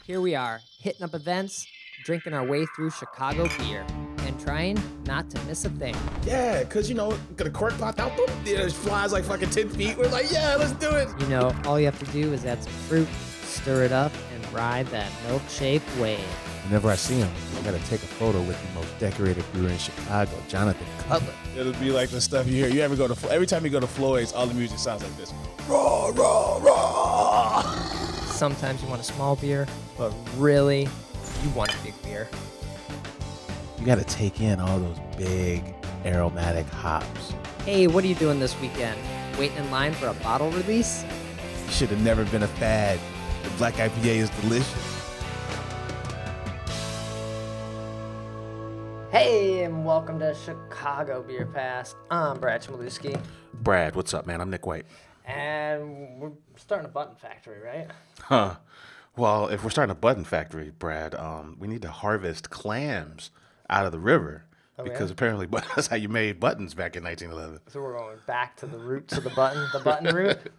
Here we are, hitting up events, drinking our way through Chicago beer, and trying not to miss a thing. Yeah, because, got a cork popped out, boom, it flies like fucking 10 feet. We're like, yeah, let's do it. You know, all you have to do is add some fruit, stir it up, and ride that milk-shaped wave. Whenever I see him, I gotta take a photo with the most decorated brewer in Chicago, Jonathan Cutler. It'll be like the stuff you hear. Every time you go to Floyd's, all the music sounds like this. Raw, raw, raw. Sometimes you want a small beer, but really, you want a big beer. You gotta take in all those big aromatic hops. Hey, what are you doing this weekend? Waiting in line for a bottle release? You should have never been a fad. The black IPA is delicious. Hey, and welcome to Chicago Beer Pass. I'm Brad Chmielewski, Brad, what's up, man? I'm Nik White. and we're starting a Button Factory, right? Huh. Well, if we're starting a Button Factory, Brad, we need to harvest clams out of the river. Because apparently that's how you made buttons back in 1911. So we're going back to the roots of the button root.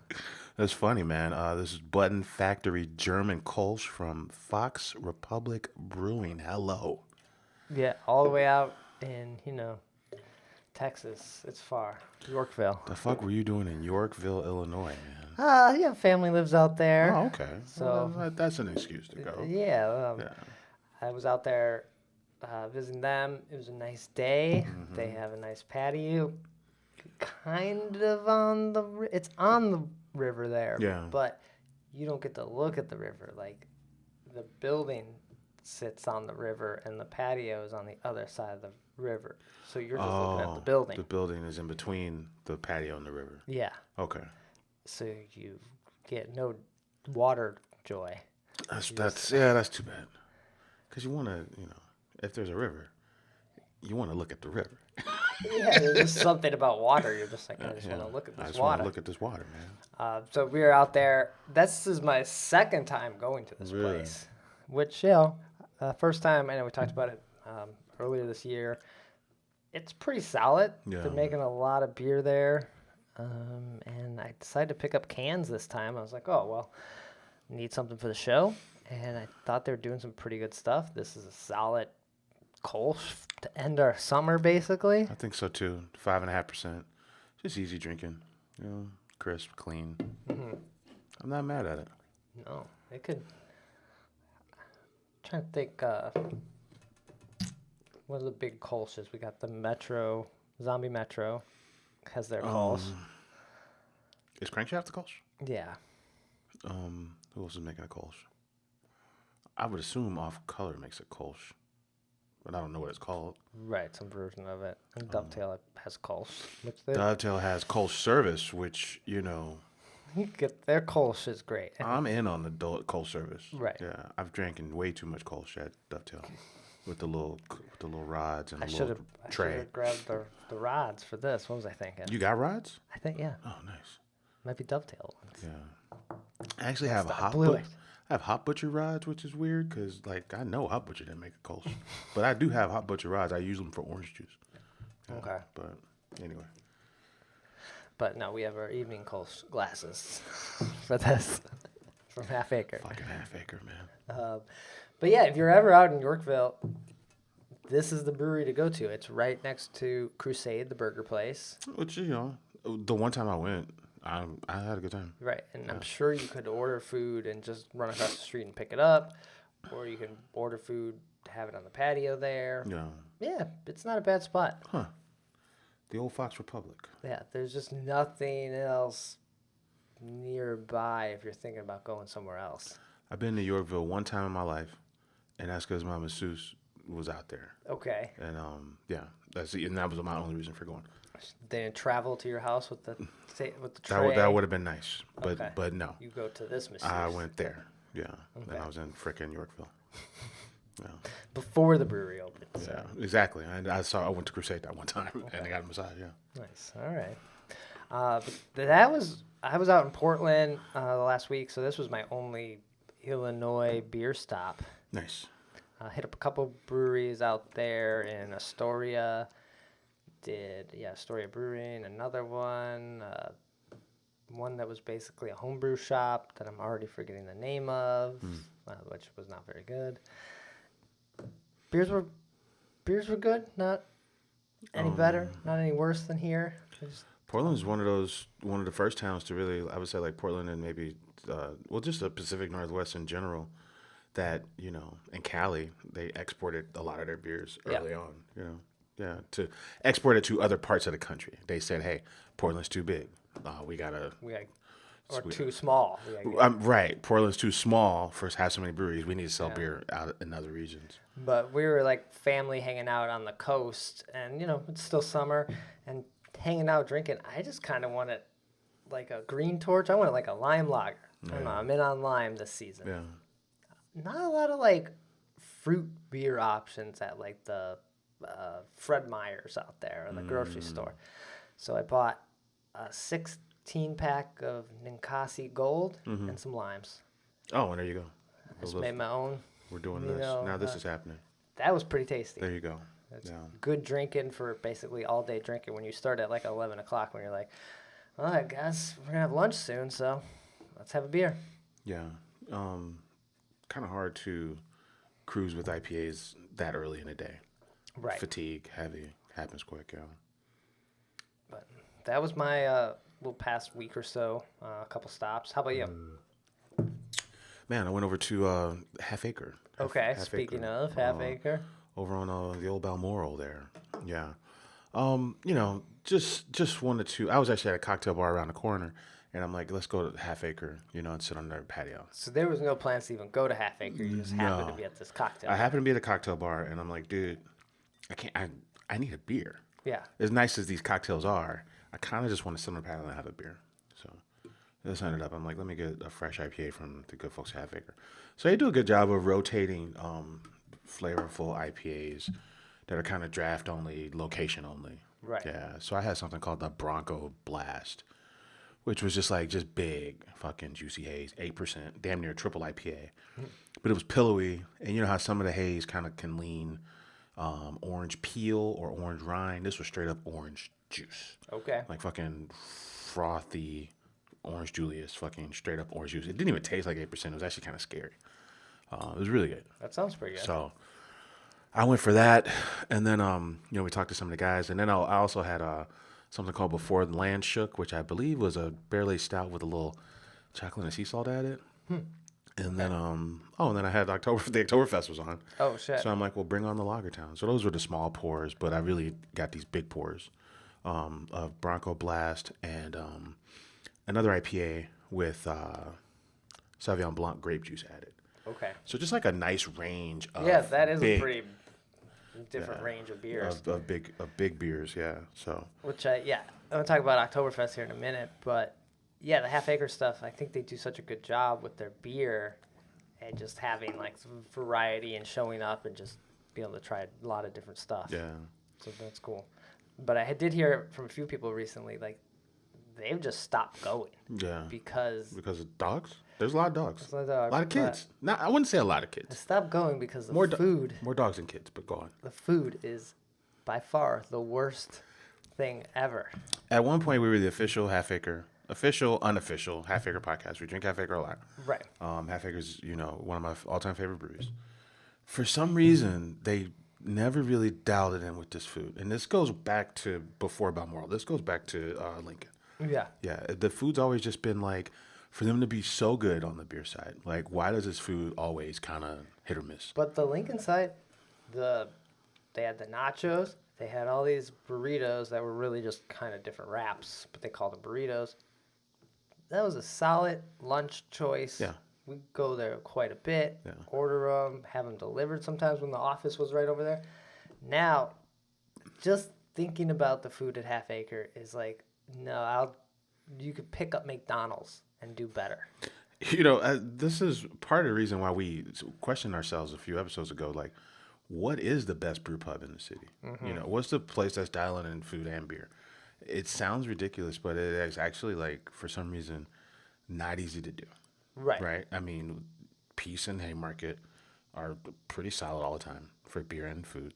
That's funny, man. This is Button Factory German Kolsch from Fox Republic Brewing. Hello. Yeah, all the way out in, Texas. It's far. Yorkville. The fuck were you doing in Yorkville, Illinois, man? Yeah, family lives out there. Oh, okay. So well, that's an excuse to go. Yeah, I was out there visiting them. It was a nice day. Mm-hmm. They have a nice patio, kind of on the. It's on the river there. Yeah. But you don't get to look at the river. Like the building sits on the river, and the patio is on the other side of the river. So you're just looking at the building. The building is in between the patio and the river. Yeah. Okay. So you get no water joy. That's too bad. Because you want to, if there's a river, you want to look at the river. Yeah, there's just something about water. You're just like, I just want to look at this I just water. want to look at this water, man. So we were out there. This is my second time going to this Really? place, which, first time, I know we talked about it earlier this year. It's pretty solid. Yeah. They're making a lot of beer there. And I decided to pick up cans this time. I was like, oh, well, need something for the show. And I thought they were doing some pretty good stuff. This is a solid Kolsch to end our summer, basically. I think so, too. 5.5%. Just easy drinking. Crisp, clean. Mm-hmm. I'm not mad at it. No, it could. Trying to think. What are the big Kolsch's? We got the Metro, Zombie Metro, has their Kolsch. Is Crankshaft the Kolsch? Yeah. Who else is making a Kolsch? I would assume Off Color makes a Kolsch, but I don't know what it's called. Right, some version of it. And Dovetail has Kolsch, which Dovetail has Kolsch Service, which, you get their Kolsch is great. And I'm in on the Kolsch Service. Right. Yeah, I've drank way too much Kolsch at Dovetail with the little rods and I the should little have tray. grabbed the rods for this. What was I thinking? You got rods? I think, yeah. Oh, nice. Might be Dovetail ones. Yeah. I actually have I have Hot Butcher rods, which is weird because, I know Hot Butcher didn't make a Kolsch. But I do have Hot Butcher rods. I use them for orange juice. Yeah, Okay. But anyway. But no, we have our evening Kolsch glasses for this from Half Acre. Fucking Half Acre, man. But yeah, if you're ever out in Yorkville, this is the brewery to go to. It's right next to Crusade, the burger place. Which, the one time I went, I had a good time. Right, and I'm sure you could order food and just run across the street and pick it up, or you can order food to have it on the patio there. Yeah. Yeah, it's not a bad spot. Huh. The old Fox Republic. Yeah, there's just nothing else nearby if you're thinking about going somewhere else. I've been to Yorkville one time in my life, and that's because my masseuse was out there. Okay. And that was my only reason for going. They didn't travel to your house with the tray. That would have been nice, but Okay. but no. You go to this masseuse. I went there, yeah, Okay. and I was in frickin' Yorkville. Yeah, before the brewery opened. So. yeah, exactly. I went to Crusade that one time, and I got a massage. Yeah, Nice. All right. But I was out in Portland last week, so this was my only Illinois beer stop. nice. Hit up a couple breweries out there in Astoria. Astoria Brewing, another one. One that was basically a homebrew shop that I'm already forgetting the name of. which was not very good. Beers were good, not any better, not any worse than here. Portland is one of the first towns to really, I would say, like Portland and maybe, just the Pacific Northwest in general, that, and Cali, they exported a lot of their beers early on, to export it to other parts of the country. They said, hey, Portland's too big. Or too small. Right. Portland's too small for us to have so many breweries. We need to sell beer out in other regions. But we were like family hanging out on the coast, and it's still summer, and hanging out drinking. I just kind of wanted like a green torch. I wanted like a lime lager. I don't know. I'm in on lime this season. Yeah. Not a lot of like fruit beer options at like the Fred Meyer's out there or the grocery store. So I bought a 16-pack of Ninkasi Gold and some limes. Oh, and there you go. I just made my own. We're doing this. Now this is happening. That was pretty tasty. There you go. It's good drinking for basically all day drinking when you start at like 11 o'clock when you're like, well, I guess we're going to have lunch soon, so let's have a beer. Yeah. Kind of hard to cruise with IPAs that early in the day. Right. Fatigue, heavy, happens quick, yeah. But that was my little past week or so, a couple stops. How about you? Man, I went over to Half Acre. Speaking of Half Acre. Over on the old Balmoral there. Yeah. Just wanted to, I was actually at a cocktail bar around the corner, and I'm like, let's go to Half Acre, and sit on their patio. So there was no plans to even go to Half Acre. You just happened to be at this cocktail bar. I happened to be at a cocktail bar, and I'm like, dude, I need a beer. Yeah. As nice as these cocktails are, I kind of just want to sit on the patio and have a beer. So this ended up, I'm like, let me get a fresh IPA from the good folks at Half Acre. So they do a good job of rotating flavorful IPAs that are kind of draft only, location only. Right. Yeah. So I had something called the Bronco Blast, which was just big fucking juicy haze, 8%, damn near triple IPA. But it was pillowy, and you know how some of the haze kind of can lean orange peel or orange rind. This was straight up orange juice. Okay. Like fucking frothy orange Julius, fucking straight up orange juice. It didn't even taste like 8%. It was actually kind of scary. It was really good. That sounds pretty good. So I went for that, and then we talked to some of the guys, and then I also had something called Before the Land Shook, which I believe was a barley stout with a little chocolate and sea salt added. And then and then I had the Oktoberfest was on. Oh shit. So I'm like, well, bring on the Lagertown. So those were the small pours, but I really got these big pours of Bronco Blast and another IPA with Sauvignon Blanc grape juice added. Okay. So just like a nice range of that is big, a pretty different range of beers. Of big beers, yeah. So Which I'm gonna talk about Oktoberfest here in a minute, but yeah, the Half Acre stuff, I think they do such a good job with their beer and just having like some variety and showing up and just being able to try a lot of different stuff. yeah. So that's cool. But I did hear from a few people recently, like they've just stopped going. Yeah. Because of dogs? There's a lot of dogs. There's a lot of dogs, a lot of kids. No, I wouldn't say a lot of they kids. stopped going because the food. More dogs than kids, but go on. The food is by far the worst thing ever. At one point, we were the official, unofficial Half Acre podcast. We drink Half Acre a lot. Right. Half Acre's, one of my all-time favorite breweries. For some reason, they never really dialed it in with this food. And this goes back to before Balmoral. This goes back to Lincoln. Yeah. Yeah, the food's always just been like, for them to be so good on the beer side, like, why does this food always kind of hit or miss? But the Lincoln side, they had the nachos. They had all these burritos that were really just kind of different wraps, but they called them burritos. That was a solid lunch choice. Yeah. We go there quite a bit, order them, have them delivered sometimes when the office was right over there. Now, just thinking about the food at Half Acre is like, no, you could pick up McDonald's and do better. This is part of the reason why we questioned ourselves a few episodes ago, like, what is the best brew pub in the city? Mm-hmm. What's the place that's dialing in food and beer? It sounds ridiculous, but it is actually, like, for some reason, not easy to do. Right. Right? I mean, Peace and Haymarket are pretty solid all the time for beer and food.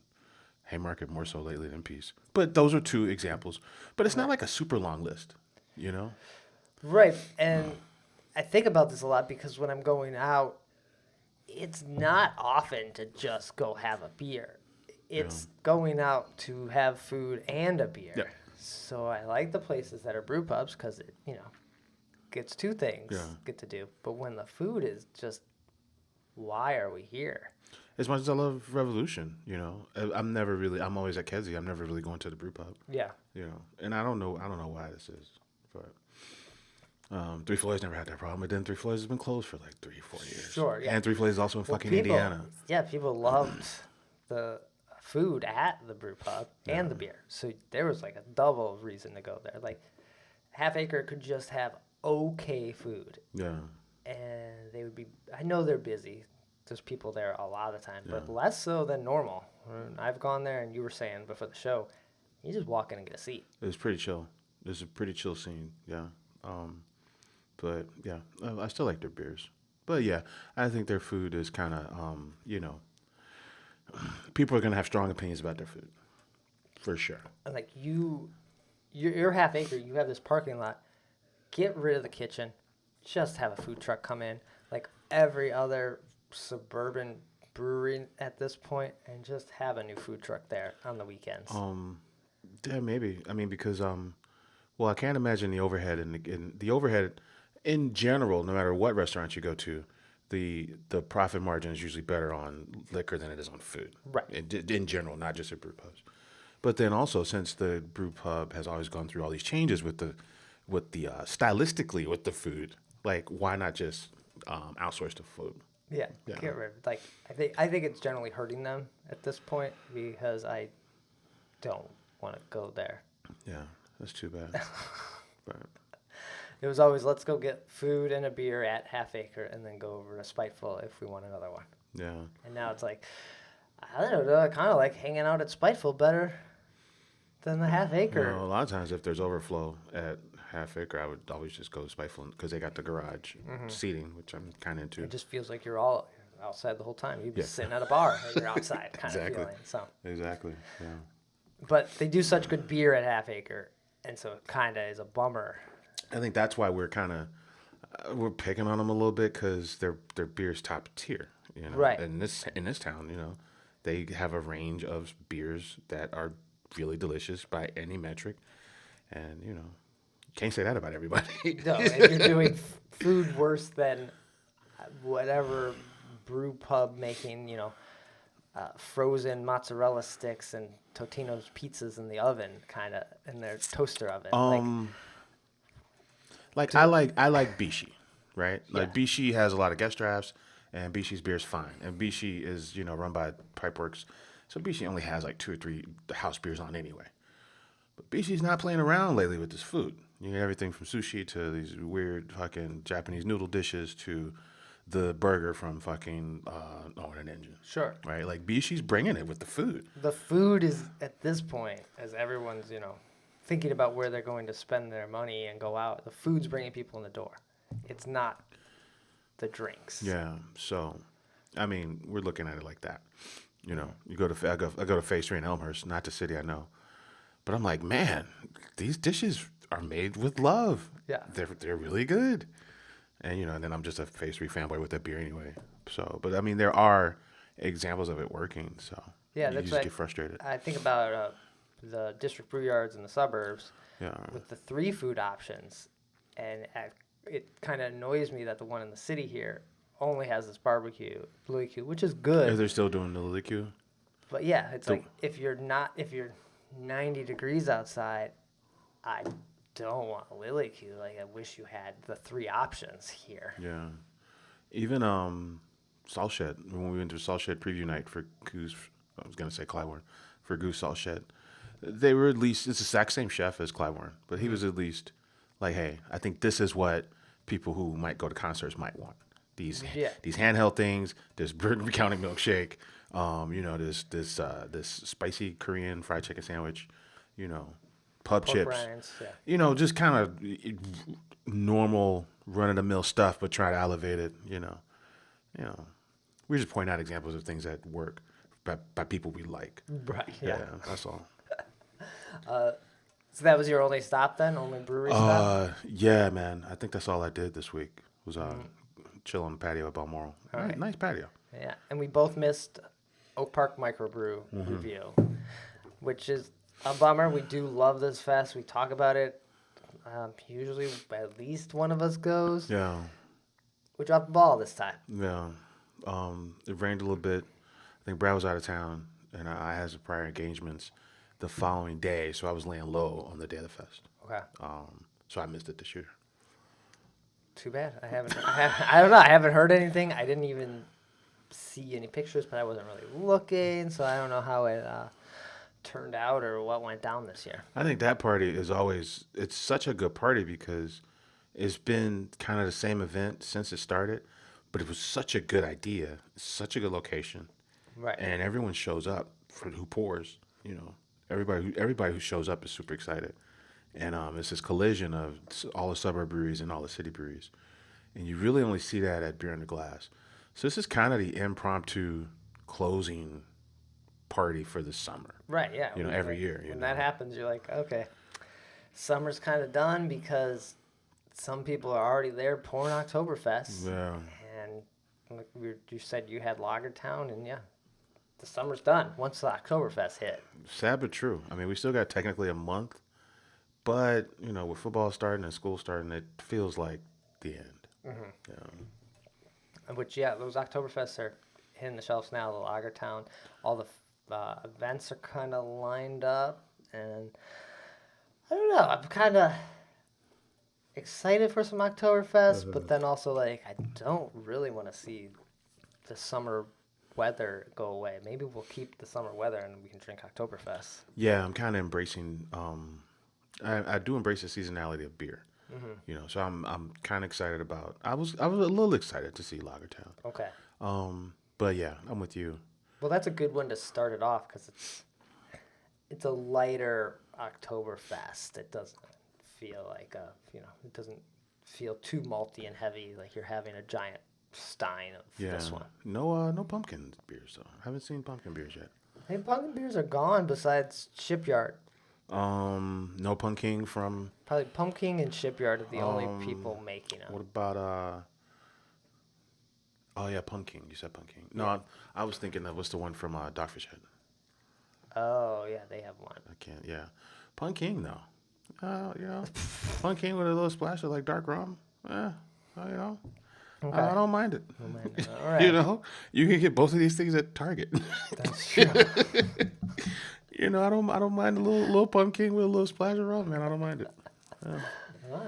Haymarket more so lately than Peace. But those are two examples. But it's not like a super long list, Right. And I think about this a lot because when I'm going out, it's not often to just go have a beer. It's going out to have food and a beer. Yeah. So I like the places that are brew pubs because it, gets two things get to do. But when the food is just, why are we here? As much as I love Revolution, I'm always at Kedzie. I'm never really going to the brew pub. Yeah. And I don't know why this is, but Three Floyds never had that problem. But then Three Floyds has been closed for like 3-4 years. Sure, yeah. And Three Floyds is also in fucking Indiana. Yeah, people loved the food at the brew pub and the beer. So there was like a double reason to go there. Like Half Acre could just have okay food. Yeah. And they would be, I know they're busy. There's people there a lot of the time, but less so than normal. I've gone there, and you were saying before the show, you just walk in and get a seat. It was pretty chill. It's a pretty chill scene, yeah. But yeah, I still like their beers. But yeah, I think their food is kind of, people are gonna have strong opinions about their food, for sure. And like you're Half Acre. You have this parking lot. Get rid of the kitchen. Just have a food truck come in, like every other suburban brewery at this point, and just have a new food truck there on the weekends. Yeah, maybe. I mean, because well, I can't imagine the overhead and the overhead in general. No matter what restaurant you go to, the profit margin is usually better on liquor than it is on food. Right. In general, not just at brew pubs. But then also, since the brew pub has always gone through all these changes with the stylistically with the food, like why not just outsource the food? Yeah, get rid. Like I think it's generally hurting them at this point because I don't want to go there. Yeah, that's too bad. But it was always let's go get food and a beer at Half Acre and then go over to Spiteful if we want another one. Yeah. And now it's like I don't know. I kind of like hanging out at Spiteful better than the Half Acre. Well, a lot of times if there's overflow at Half Acre, I would always just go to Spiteful because they got the garage seating, which I'm kind of into. It just feels like you're all outside the whole time. You'd be sitting at a bar and you're outside kind of feeling. So. Exactly, yeah. But they do such good beer at Half Acre, and so it kind of is a bummer. I think that's why we're kind of we're picking on them a little bit because their beer's top tier, Right. In this town, they have a range of beers that are really delicious by any metric, and can't say that about everybody. No, if you're doing food worse than whatever brew pub making, frozen mozzarella sticks and Totino's pizzas in the oven, kind of in their toaster oven. I like Bishi, right? Like Bishi has a lot of guest drafts, and Bishi's beer is fine. And Bishi is run by Pipeworks, so Bishi only has like 2 or 3 house beers on anyway. But Bishi's not playing around lately with this food. You get everything from sushi to these weird fucking Japanese noodle dishes to the burger from fucking Owen and Engine. Sure. Right? Like Bishi's bringing it with the food. The food is, at this point, as everyone's, thinking about where they're going to spend their money and go out, the food's bringing people in the door. It's not the drinks. Yeah. So, I mean, we're looking at it like that. You go to I go to Phase 3 in Elmhurst, not the city I know. But I'm like, man, these dishes are made with love. Yeah. They're really good. And, and then I'm just a Phase 3 fanboy with that beer anyway. So, but I mean, there are examples of it working. So, yeah, you that's just get frustrated. I think about the district brew yards in the suburbs Yeah. with the 3 food options. And it kind of annoys me that the one in the city here only has this barbecue, Louis Q, which is good. They're still doing the Lily Q? But yeah, it's like if you're 90 degrees outside, I don't want a Lily Q. Like I wish you had the 3 options here. Yeah. Even Salt Shed, when we went to Salt Shed preview night for Goose, I was going to say Clybourne, for Goose Salt Shed, they were at least, it's the exact same chef as Clybourne, but he was at least like, hey, I think this is what people who might go to concerts might want. These handheld things, this bird recounting milkshake, this spicy Korean fried chicken sandwich, pub Pork chips, rinds, yeah. Just kind of normal run of the mill stuff, but try to elevate it. We just point out examples of things that work by people we like. Right. Yeah. That's all. So that was your only stop then? Only brewery stop? Yeah, man. I think that's all I did this week was chill on the patio at Balmoral. All right. Nice patio. Yeah, and we both missed Oak Park Microbrew review, which is a bummer. We do love this fest. We talk about it. Usually at least one of us goes. Yeah. We dropped the ball this time. Yeah. It rained a little bit. I think Brad was out of town, and I had some prior engagements the following day, so I was laying low on the day of the fest. Okay. So I missed it this year. Too bad. I don't know. I haven't heard anything. I didn't even see any pictures, but I wasn't really looking, so I don't know how it turned out or what went down this year. I think that party is always, it's such a good party because it's been kind of the same event since it started, but it was such a good idea, such a good location. Right. And everyone shows up for who pours, you know. Everybody who shows up is super excited. And it's this collision of all the suburb breweries and all the city breweries. And you really only see that at Beer in the Glass. So this is kind of the impromptu closing party for the summer. Right, yeah. You know, every year. When that happens, you're like, okay, summer's kind of done because some people are already there pouring Oktoberfest. Yeah. And like you said, you had Lagertown, and yeah, the summer's done once the Oktoberfest hit. Sad but true. I mean, we still got technically a month, but, you know, with football starting and school starting, it feels like the end. Mm-hmm. Yeah. Which, yeah, those Oktoberfests are hitting the shelves now, the Lagertown. All the events are kind of lined up, and I don't know, I'm kind of excited for some Oktoberfest, but then also, like, I don't really want to see the summer weather go away. Maybe we'll keep the summer weather and we can drink Oktoberfest. Yeah, I'm kind of embracing, I do embrace the seasonality of beer. You know, so I'm kind of excited about. I was a little excited to see Lagertown. Okay. But yeah, I'm with you. Well, that's a good one to start it off because it's a lighter Oktoberfest. It doesn't feel like it doesn't feel too malty and heavy like you're having a giant stein of this one. No pumpkin beers though. I haven't seen pumpkin beers yet. Hey, pumpkin beers are gone besides Shipyard. No Pumpkin from. Probably Pumpkin and Shipyard are the only people making them. What about Oh yeah, Pumpkin. You said Pumpkin. No, I was thinking of what's the one from Dogfish Head. Oh yeah, they have one. I can't. Yeah, Pumpkin though. You know, Pumpkin with a little splash of like dark rum. You know, Okay. I don't mind it. All right. You know, you can get both of these things at Target. That's true. You know, I don't mind a little pumpkin with a little splash of rum, man. I don't mind it. Yeah. All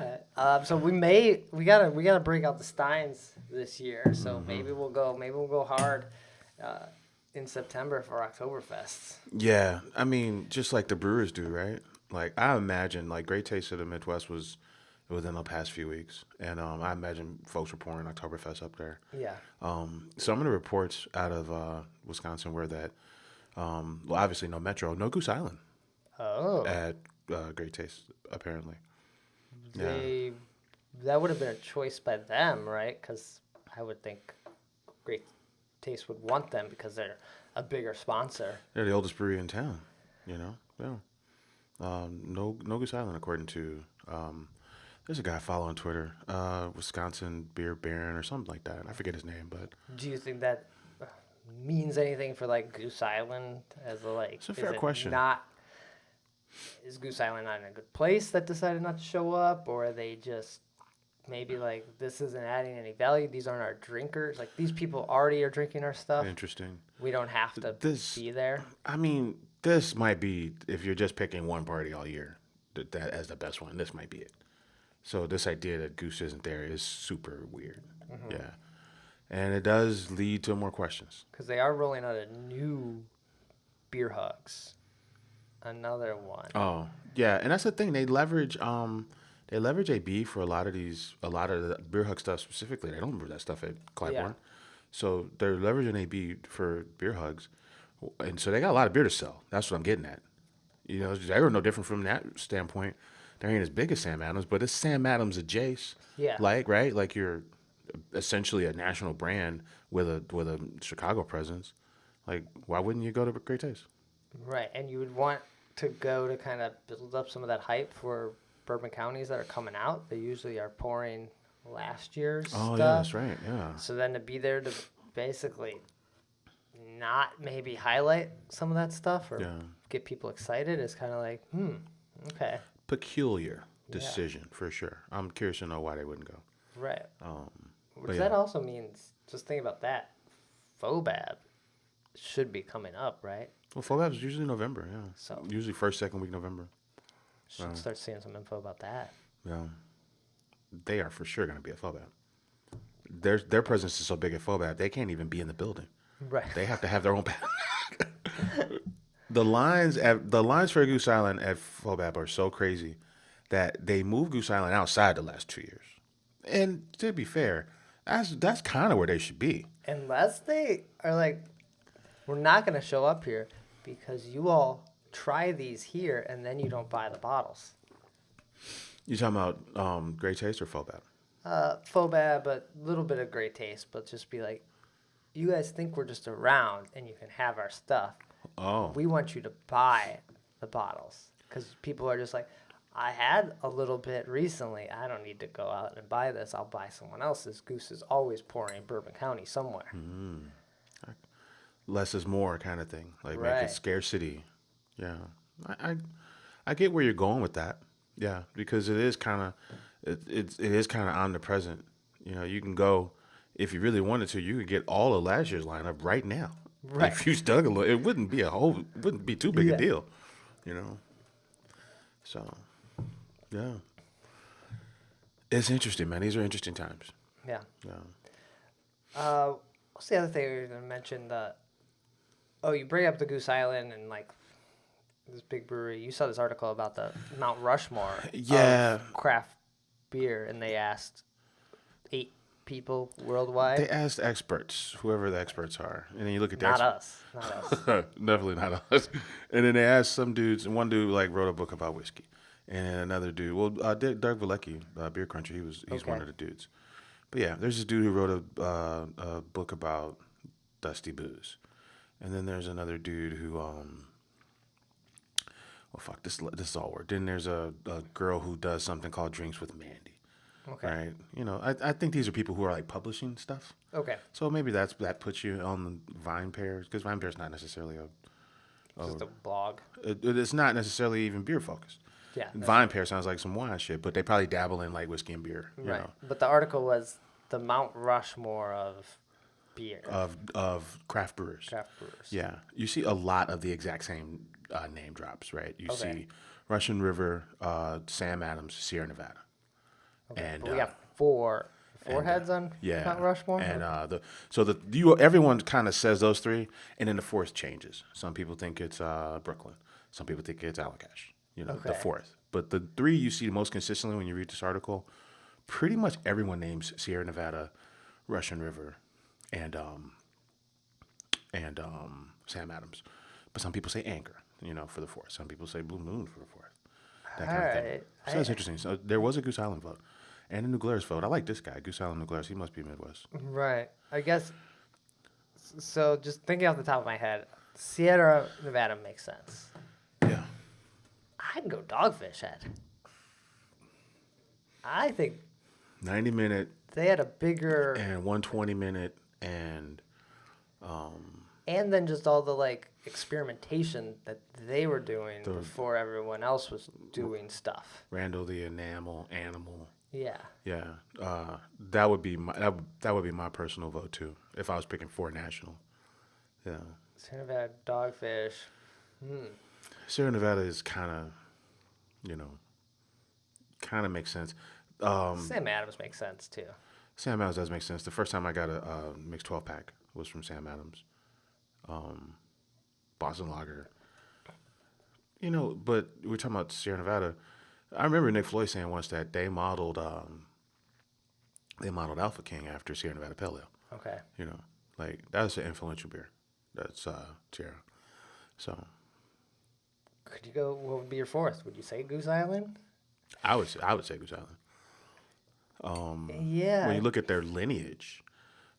right. So we gotta break out the steins this year. So maybe we'll go hard in September for Oktoberfest. Yeah, I mean, just like the brewers do, right? Like I imagine, like Great Taste of the Midwest was within the past few weeks, and I imagine folks were pouring Oktoberfest up there. Yeah. Some of the reports out of Wisconsin were that, well, obviously no Metro, no Goose Island Oh. at Great Taste, apparently. Yeah. That would have been a choice by them, right? Because I would think Great Taste would want them because they're a bigger sponsor. They're the oldest brewery in town, you know? Yeah. No Goose Island, according to, there's a guy I follow on Twitter, Wisconsin Beer Baron or something like that. I forget his name, but. Do you think that means anything for like Goose Island as a like? It's a fair question. Is Goose Island not in a good place that decided not to show up, or are they just maybe like this isn't adding any value? These aren't our drinkers. Like these people already are drinking our stuff. Interesting. We don't have to be there. I mean, this might be, if you're just picking one party all year, that as the best one, this might be it. So this idea that Goose isn't there is super weird. Mm-hmm. Yeah. And it does lead to more questions. Because they are rolling out a new Beer Hugs. Another one. Oh, yeah. And that's the thing. They leverage AB for a lot of the Beer Hug stuff specifically. They don't brew that stuff at Clybourne. Yeah. So they're leveraging AB for Beer Hugs. And so they got a lot of beer to sell. That's what I'm getting at. You know, they're no different from that standpoint. They ain't as big as Sam Adams, but it's Sam Adams adjacent. Yeah. Like, right? Like you're essentially a national brand with a Chicago presence. Like, why wouldn't you go to Great Taste? Right. And you would want to go to kind of build up some of that hype for bourbon counties that are coming out. They usually are pouring last year's Oh stuff. yeah, that's right. Yeah. So then to be there to basically not maybe highlight some of that stuff or Yeah. get people excited is kind of like, okay, Peculiar decision for sure. I'm curious to know why they wouldn't go. right. But Which yeah. that also means, just think about that, FOBAB should be coming up, right? Well, FOBAB is usually November. Yeah. So- usually first, second week November. Should start seeing some info about that. Yeah. They are for sure going to be at FOBAB. Their presence is so big at FOBAB, they can't even be in the building. Right. They have to have their own. The lines for Goose Island at FOBAB are so crazy that they moved Goose Island outside the last 2 years. And to be fair, that's kind of where they should be. Unless they are like, we're not going to show up here because you all try these here and then you don't buy the bottles. You talking about Great Taste or FOBAB? FOBAB, but a little bit of great taste, but just be like, you guys think we're just around and you can have our stuff. Oh, We want you to buy the bottles because people are just like, I had a little bit recently. I don't need to go out and buy this. I'll buy someone else's. Goose is always pouring in Bourbon County somewhere. less is more kind of thing. Like make Right. it scarcity. Yeah, I get where you're going with that. Yeah, because it is kind of it is kind of omnipresent. You know, you can go if you really wanted to. You could get all of last year's lineup right now. Right. If you dug a little, it wouldn't be too big Yeah. a deal. You know. So, yeah, it's interesting, man. These are interesting times. Yeah. Yeah. What's the other thing we were going to mention? You bring up the Goose Island and like this big brewery. You saw this article about the Mount Rushmore Yeah. of craft beer, and they asked 8 people worldwide. They asked experts, whoever the experts are, and then you look at the Not experts. us. Not us. Definitely not us. And then they asked some dudes, and one dude like wrote a book about whiskey, and another dude, Doug Valecki, Beer Cruncher, he's Okay. one of the dudes. But yeah, there's this dude who wrote a book about dusty booze, and then there's another dude who this is all work. Then there's a girl who does something called Drinks with Mandy. Okay. Right? You know, I think these are people who are like publishing stuff. Okay. So maybe that puts you on the Vine Pairs, because Vine Pairs not necessarily Just a blog. it's not necessarily even beer focused. Yeah. Vine Pair sounds like some wine shit, but they probably dabble in like whiskey and beer, you Right. know, But the article was the Mount Rushmore of beer. of craft brewers. Craft brewers. Yeah, you see a lot of the exact same name drops, right? You Okay. see Russian River, Sam Adams, Sierra Nevada, Okay. and But we got four heads on yeah, Mount Rushmore. and everyone kind of says those 3, and then the 4th changes. Some people think it's Brooklyn, some people think it's Allagash. You know, the Okay. 4th, but the 3 you see most consistently when you read this article, pretty much everyone names Sierra Nevada, Russian River, and Sam Adams, but some people say Anchor, you know, for the 4th. Some people say Blue Moon for the 4th. That kind of thing. Alright. So that's interesting. So there was a Goose Island vote and a New Glarus vote. I like this guy, Goose Island New Glarus. He must be Midwest. Right. I guess. So just thinking off the top of my head, Sierra Nevada makes sense. Yeah. I'd go Dogfish Head. I think 90-minute they had a bigger, and 120-minute and and then just all the like experimentation that they were doing before everyone else was doing stuff. Randall the Enamel Animal. Yeah. Yeah, that would be my personal vote too if I was picking 4 national. Yeah, Sierra Nevada, Dogfish. Sierra Nevada is kind of, you know, kind of makes sense. Sam Adams makes sense too. Sam Adams does make sense. The first time I got a mixed 12-pack was from Sam Adams. Boston Lager. You know, but we're talking about Sierra Nevada. I remember Nick Floyd saying once that they modeled Alpha King after Sierra Nevada Pale Ale. Okay. You know, like that's an influential beer. That's Sierra. So Could you go? What would be your 4th? Would you say Goose Island? I would say Goose Island. Yeah. When you look at their lineage,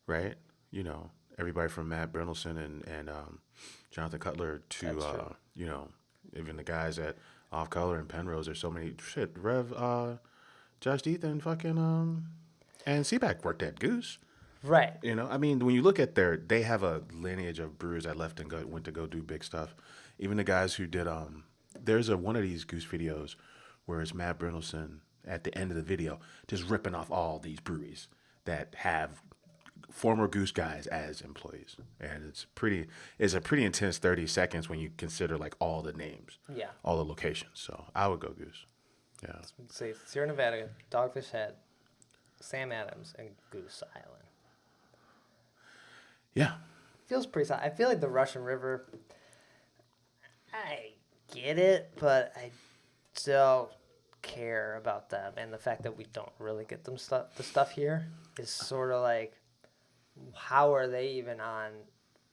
right? You know, everybody from Matt Brynelson and Jonathan Cutler to That's true. you know, even the guys at Off Color and Penrose. There's so many shit. Rev, Josh Death and fucking And Seaback worked at Goose. Right. You know, I mean, when you look at they have a lineage of brewers that left and went to go do big stuff. Even the guys who did, there's one of these Goose videos where it's Matt Brynelson at the end of the video just ripping off all these breweries that have former Goose guys as employees, and it's a pretty intense 30 seconds when you consider like all the names, all the locations. So I would go Goose. Yeah. Say Sierra Nevada, Dogfish Head, Sam Adams, and Goose Island. Yeah. Feels pretty solid. I feel like the Russian River, I get it, but I don't care about them. And the fact that we don't really get the stuff here is sort of like, how are they even on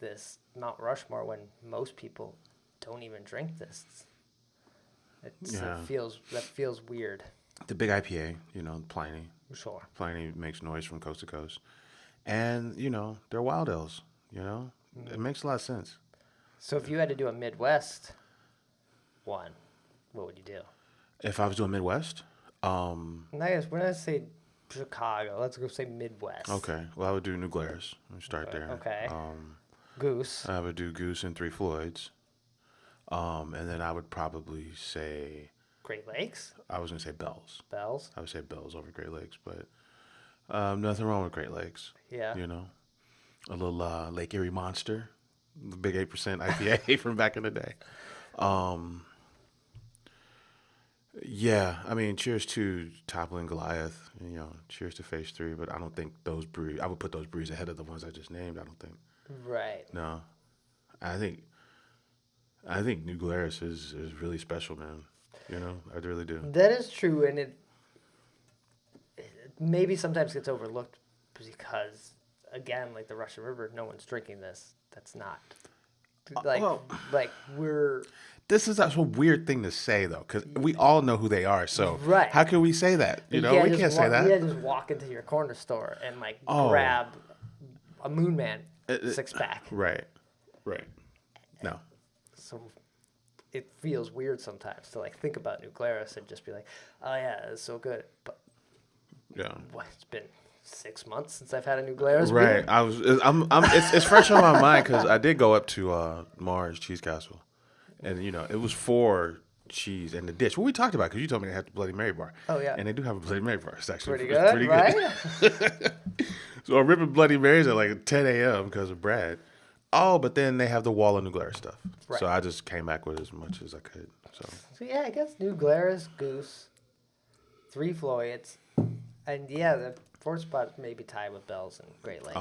this Mount Rushmore when most people don't even drink this? It feels weird. The big IPA, you know, Pliny. Sure. Pliny makes noise from coast to coast. And, you know, they're wild ales, you know? It makes a lot of sense. So if you had to do a Midwest one, what would you do? If I was doing Midwest? We're not going to say Chicago. Let's go say Midwest. Okay. Well, I would do New Glarus. We'll start there. Okay. Goose. I would do Goose and Three Floyds. And then I would probably say... Great Lakes? I was going to say Bells. Bells? I would say Bells over Great Lakes, but nothing wrong with Great Lakes. Yeah. You know? A little Lake Erie Monster. The big 8% IPA from back in the day. Yeah, I mean, cheers to Toppling Goliath. You know, cheers to Phase 3, but I don't think those breweries... I would put those breweries ahead of the ones I just named, I don't think. Right. No. I think New Glarus is really special, man. You know, I really do. That is true, and it maybe sometimes gets overlooked because, again, like the Russian River, no one's drinking this. That's not like we're. This is a weird thing to say, though, because we all know who they are. So right. How can we say that? You know, we can't say that. You can't just walk into your corner store and grab a Moon Man 6-pack. Right. No. So it feels weird sometimes to think about New Glarus and just be like, oh yeah, it's so good. But yeah, it's been 6 months since I've had a New Glarus. Right. Beer. It's fresh on my mind because I did go up to Mars Cheese Castle, and you know it was for cheese and the dish. What we talked about because you told me they had the Bloody Mary bar. Oh yeah. And they do have a Bloody Mary bar. It's actually pretty good, right? So I'm ripping Bloody Marys at 10 a.m. because of Brad. Oh, but then they have the Wall of New Glarus stuff. Right. So I just came back with as much as I could. So yeah, I guess New Glarus, Goose, Three Floyds, and yeah, the fourth spot maybe tied with Bells and Great Lakes.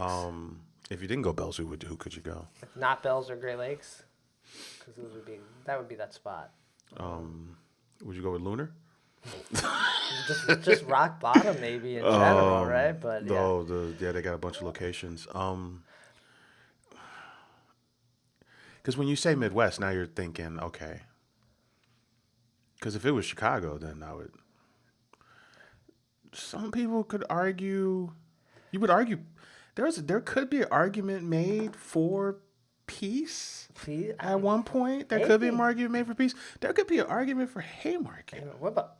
If you didn't go Bells, who could you go? If not Bells or Great Lakes, because that would be that spot. Would you go with Lunar? just rock bottom maybe in general, right? But yeah. They got a bunch of locations. Because when you say Midwest, now you're thinking, okay. Because if it was Chicago, then I would. Some people could argue. You would argue. There could be an argument made for peace. At one point, there could be an argument made for peace. There could be an argument for Haymarket. What about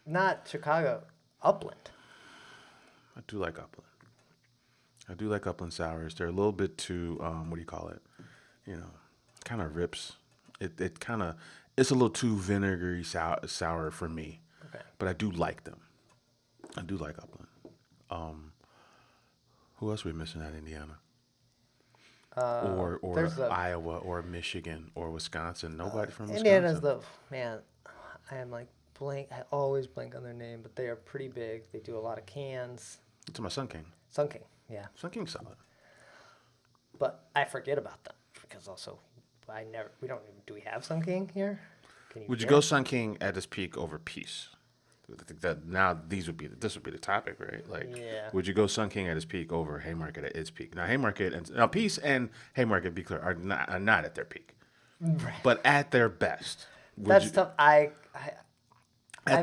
not Chicago? Upland. I do like Upland. I do like Upland sours. They're a little bit too. What do you call it? You know. Kind of rips. It kind of it's a little too vinegary sour for me. Okay. But I do like them. I do like Upland. Who else are we missing at Indiana? Or Iowa or Michigan or Wisconsin. Nobody from Wisconsin. Indiana's man. I am blank. I always blank on their name, but they are pretty big. They do a lot of cans. It's my Sun King. Sun King, yeah. Sun King's solid. But I forget about them because also. We don't even, do we have Sun King here? Would you go Sun King at its peak over Peace? I think that now this would be the topic, right? Would you go Sun King at its peak over Haymarket at its peak? Now Peace and Haymarket, be clear, are not at their peak, right. But at their best. That's tough. At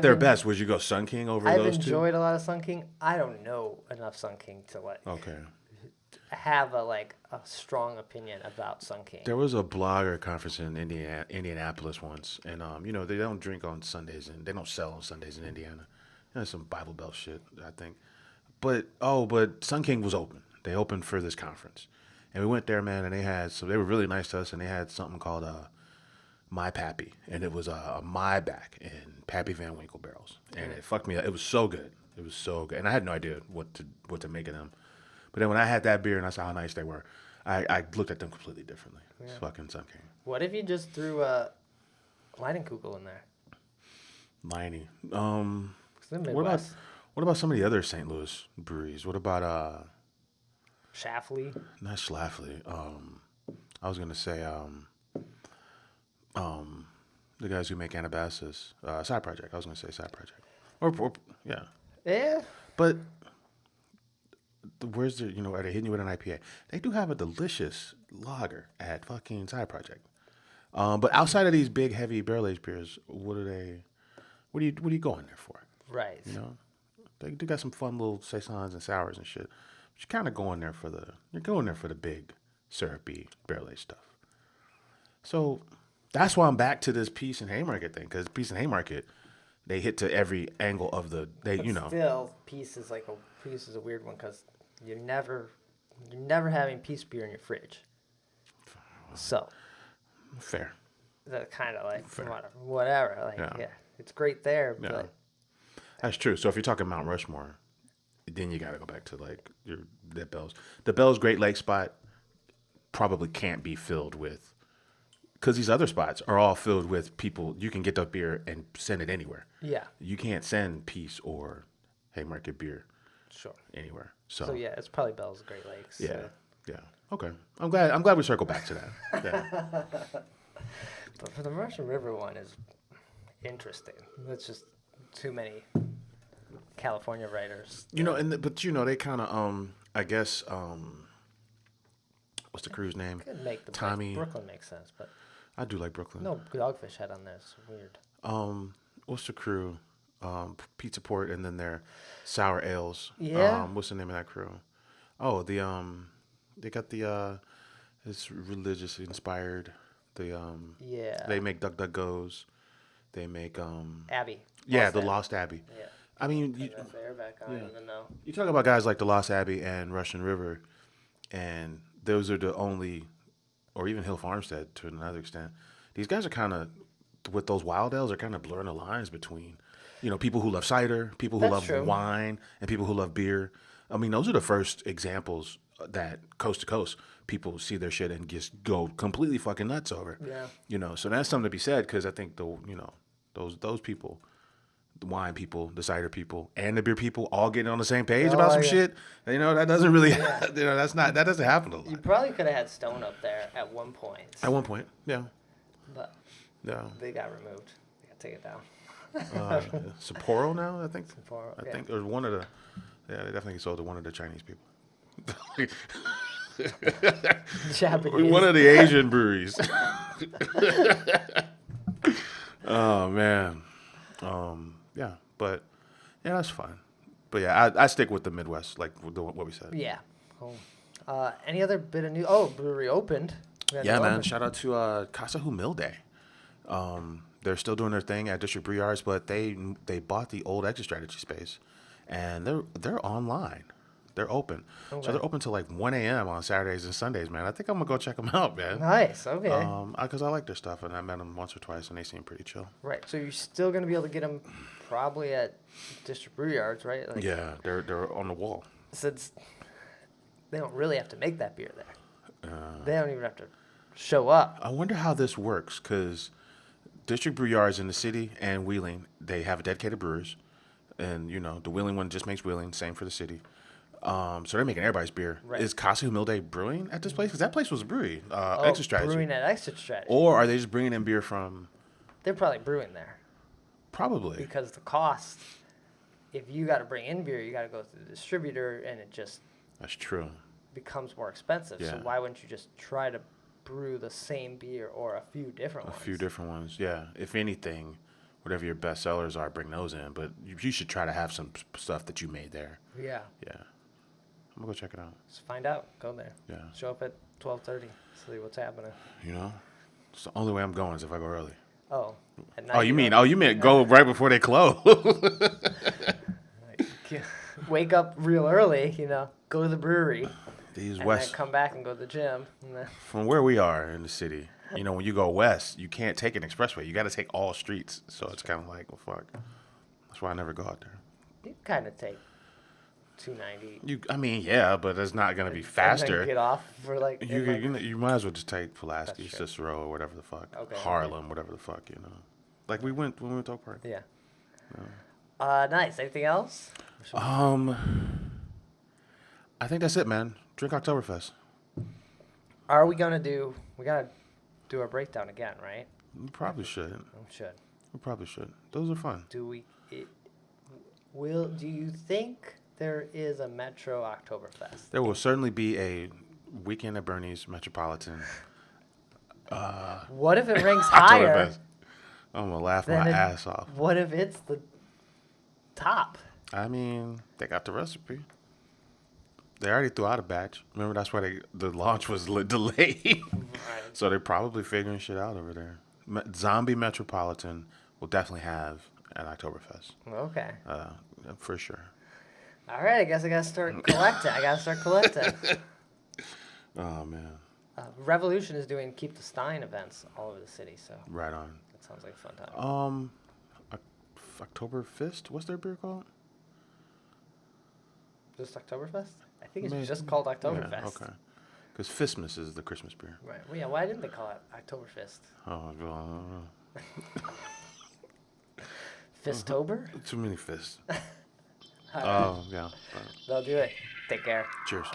their best, would you go Sun King over those two? I've enjoyed a lot of Sun King. I don't know enough Sun King to Okay. have a strong opinion about Sun King. There was a blogger conference in Indianapolis once, and they don't drink on Sundays and they don't sell on Sundays in Indiana. Some Bible Belt shit, I think. but Sun King was open. They opened for this conference, and we went there, man. And they were really nice to us, and they had something called My Pappy, and it was a My Back in Pappy Van Winkle barrels, and it fucked me up. It was so good. It was so good, and I had no idea what to make of them. But then when I had that beer and I saw how nice they were, I looked at them completely differently. Yeah. It's fucking Sun King. What if you just threw a Leinenkugel in there? Leinie. What about some of the other St. Louis breweries? What about Schlafly? Not Schlafly. I was gonna say the guys who make Anabasis. Side Project. I was gonna say Side Project. Or yeah. Yeah. But where's the are they hitting you with an IPA? They do have a delicious lager at fucking Side Project. But outside of these big heavy barrel aged beers, what are you going there for? Right. They do got some fun little saisons and sours and shit. But you're kind of going there for the big syrupy barrel aged stuff. So that's why I'm back to this Peace and Haymarket thing, because Peace and Haymarket, they hit to every angle of the Still, Peace is a weird one because you're never having Peace beer in your fridge. So fair. That kind of like whatever. Yeah, it's great there, yeah. But that's true. So if you're talking Mount Rushmore, then you got to go back to like the Bell's. The Bell's Great Lake spot probably can't be filled with, because these other spots are all filled with people. You can get the beer and send it anywhere. Yeah. You can't send Peace or Haymarket beer. Sure. Anywhere. So yeah, it's probably Bell's Great Lakes. Yeah. So. Yeah. Okay. I'm glad we circled back to that. Yeah. But for the Russian River one is interesting. It's just too many California writers. But they kind of I guess what's the crew's name? Could make the Tommy. Brooklyn makes sense, but I do like Brooklyn. No, Dogfish had on there. It's weird. What's the crew? Pizza Port, and then their sour ales. Yeah. What's the name of that crew? Oh, they got the it's religiously inspired. Yeah. They make Duck Duck Goes. They make Abbey. Yeah, the Lost Abbey. Yeah. I mean, you talk about guys like the Lost Abbey and Russian River, and those are the only, or even Hill Farmstead to another extent. These guys are kind of, with those wild ales, are kind of blurring the lines between, people who love cider, people who love wine, and people who love beer. I mean, those are the first examples that coast to coast people see their shit and just go completely fucking nuts over. Yeah. So that's something to be said, because I think those people, the wine people, the cider people, and the beer people all getting on the same page about some shit. That doesn't really, that doesn't happen a lot. You probably could have had Stone up there at one point. At one point, yeah. But yeah, they got removed. They got to take it down. Sapporo now, I think. Sapporo, I think, or one of the, they definitely sold to one of the Chinese people. Japanese. One of the Asian breweries. Oh man. But that's fine. But yeah, I stick with the Midwest, like what we said. Yeah. Cool. Any other bit of news? Oh, brewery opened. Yeah, man. Shout out to Casa Humilde. They're still doing their thing at District Brew Yards, but they bought the old Exit Strategy space, and they're online. They're open. Okay. So they're open till like 1 a.m. on Saturdays and Sundays, man. I think I'm going to go check them out, man. Nice. Okay. Because I like their stuff, and I met them once or twice, and they seem pretty chill. Right. So you're still going to be able to get them probably at District Brew Yards, right? Like, yeah, they're on the wall. Since they don't really have to make that beer there. They don't even have to show up. I wonder how this works, because District Brew Yards in the city and Wheeling, they have dedicated brewers. And, the Wheeling one just makes Wheeling, same for the city. So they're making everybody's beer. Right. Is Casa Humilde brewing at this place? Because that place was a brewery. Exit Strategy. Brewing at Exit Strategy. Or are they just bringing in beer from... They're probably brewing there. Probably. Because the cost, if you got to bring in beer, you got to go to the distributor, and it just... That's true. Becomes more expensive. Yeah. So why wouldn't you just try to brew the same beer or a few different ones? A few different ones, yeah. If anything, whatever your best sellers are, bring those in. But you should try to have some stuff that you made there. Yeah. Yeah. I'm going to go check it out. Just find out. Go there. Yeah. Show up at 12:30. See what's happening. It's the only way I'm going is if I go early. Oh. You meant go right before they close. Well, wake up real early, go to the brewery, These and west then come back and go to the gym. And then, from where we are in the city, when you go west, you can't take an expressway. You got to take all streets. So it's kind of like, well, fuck. That's why I never go out there. you kind of take 290. I mean, yeah, but it's not gonna be And then faster. get off for like. You might as well just take Pulaski, true. Cicero, or whatever the fuck, Okay, Harlem, whatever the fuck, Like we went when we went to Oak Park. Yeah. Nice. Anything else? I think that's it, man. Drink Oktoberfest. Are we gonna do? We gotta do our breakdown again, right? We probably should. We should. We probably should. Those are fun. Do we? Do you think there is a Metro Oktoberfest? There will certainly be a Weekend at Bernie's Metropolitan. What if it ranks higher? Oktoberfest. I'm gonna laugh my ass off. What if it's the top? I mean, they got the recipe. They already threw out a batch. Remember, that's why the launch was delayed. Right. So they're probably figuring shit out over there. Zombie Metropolitan will definitely have an Oktoberfest. Okay. For sure. All right. I guess I gotta start collecting. Oh, man. Revolution is doing Keep the Stein events all over the city, so Right on. that sounds like a fun time. Oktoberfest? What's their beer called? Just Oktoberfest? I think it's Maybe. just called Oktoberfest. Yeah, okay. Because Fistmas is the Christmas beer. Right. Well, yeah. Why didn't they call it Oktoberfest? Oh, well, I don't know. Fistober? Too many fists. All right. Oh, yeah. They'll do it. Take care. Cheers.